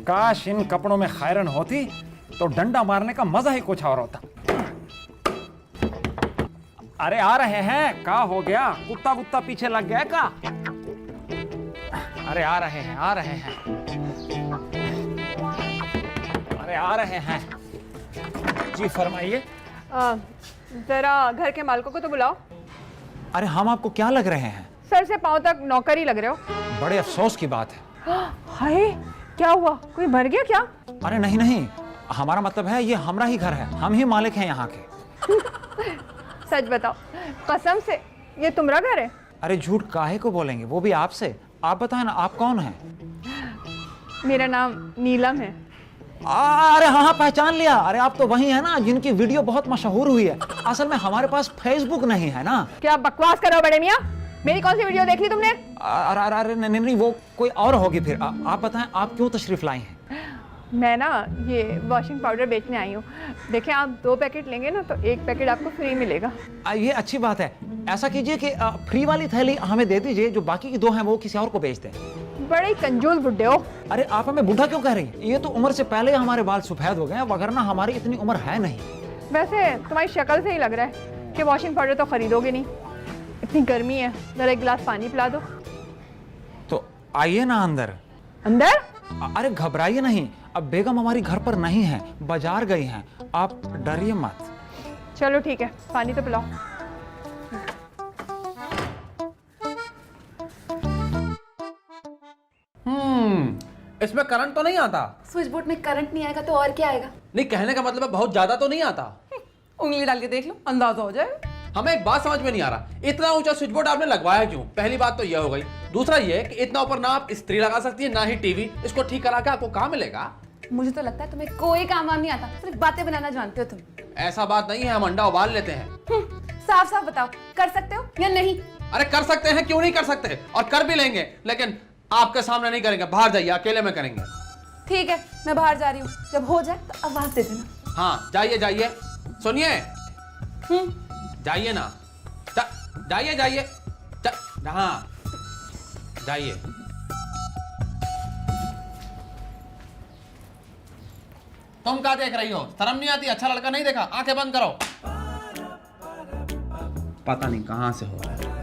काश इन कपड़ों में खैरन होती तो डंडा मारने का मजा ही कुछ और होता। अरे आ रहे हैं, का हो गया? कुत्ता कुत्ता पीछे लग गया का? अरे आ रहे हैं, आ रहे हैं, अरे आ रहे हैं। जी फरमाइए। जरा घर के मालिकों को तो बुलाओ। अरे हम आपको क्या लग रहे हैं? सर से पांव तक नौकर ही लग रहे हो। बड़े अफसोस की बात है। हाय, क्या हुआ? कोई मर गया क्या? अरे नहीं नहीं, हमारा मतलब है ये हमारा ही घर है, हम ही मालिक हैं यहाँ के। सच बताओ, कसम से ये तुम्हारा घर है? अरे झूठ काहे को बोलेंगे, वो भी आपसे। आप बताएं ना, आप कौन हैं? मेरा नाम नीलम है। अरे हाँ हाँ, पहचान लिया। अरे आप तो वही है ना जिनकी वीडियो बहुत मशहूर हुई है। असल में हमारे पास फेसबुक नहीं है ना। क्या बकवास कर रहे हो बड़े मियाँ? मेरी कौन सी वीडियो देख ली तुमने? अरे नहीं नहीं, वो कोई और होगी फिर। आप बताएं, आप क्यों तशरीफ लाई हैं? मैं ना ये वॉशिंग पाउडर बेचने आई हूँ। देखें, आप 2 पैकेट लेंगे ना तो 1 पैकेट आपको फ्री मिलेगा। ये अच्छी बात है। ऐसा कीजिए कि फ्री वाली थैली हमें दे दीजिए, जो बाकी की 2 हैं वो किसी और को बेच दें। बड़े ही कंजूस बुड्ढे हो। अरे आप हमें बूढ़ा क्यों कह रही हैं? ये तो उम्र से पहले हमारे बाल सफेद हो गए हैं, वगरना हमारी इतनी उम्र है नहीं। वैसे तुम्हारी शक्ल से ही लग रहा है कि वॉशिंग पाउडर तो खरीदोगे नहीं। इतनी गर्मी है, जरा 1 गिलास पानी पिला दो। तो आइए ना अंदर। अंदर? अरे घबराइए नहीं, अब बेगम हमारी घर पर नहीं है, बाजार गई हैं। आप डरिए मत। चलो ठीक है, पानी तो पिलाओ। इसमें करंट तो नहीं आता? स्विच बोर्ड में करंट नहीं आएगा तो और क्या आएगा? नहीं, कहने का मतलब है बहुत ज्यादा तो नहीं आता। उंगली डाल के देख लो, अंदाजा हो जाएगा। हमें एक बात समझ में नहीं आ रहा, इतना ऊंचा स्विच बोर्ड आपने लगवाया क्यों? पहली बात तो यह हो गई। दूसरा ये कि इतना ऊपर ना आप इस्त्री लगा सकती है ना ही टीवी। इसको ठीक करा के आपको कहाँ मिलेगा? मुझे तो लगता है तुम्हें कोई काम वाम नहीं आता, सिर्फ बातें बनाना जानते हो तुम। ऐसा बात नहीं है, हम अंडा उबाल लेते हैं। साफ साफ बताओ, कर सकते हो या नहीं? अरे कर सकते हैं, क्यों नहीं कर सकते, और कर भी लेंगे, लेकिन आपके सामने नहीं करेंगे। बाहर जाइए, अकेले में करेंगे। ठीक है, मैं बाहर जा रही हूँ, जब हो जाए तो आवाज दे देना। हाँ जाइए जाइए, सुनिए, जाइए ना, जाइए जाइए, हाँ जाइए। तुम क्या देख रही हो? शर्म नहीं आती? अच्छा लड़का नहीं देखा? आंखें बंद करो। पता नहीं कहां से हो रहा है।